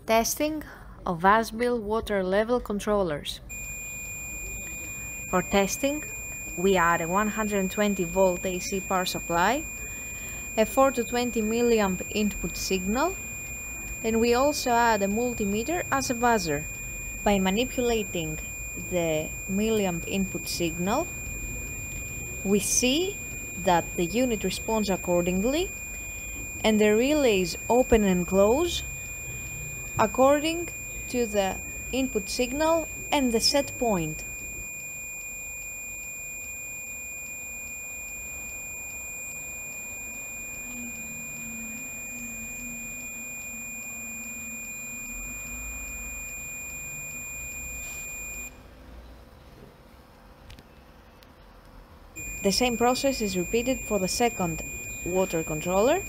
Testing of Azbil water level controllers. For testing, we add a 120 volt AC power supply, a 4 to 20 milliamp input signal, and we also add a multimeter as a buzzer. By manipulating the milliamp input signal, we see that the unit responds accordingly and the relays open and close according to the input signal and the set point. The same process is repeated for the second water controller.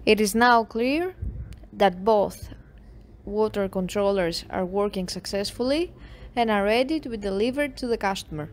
It is now clear that both water controllers are working successfully and are ready to be delivered to the customer.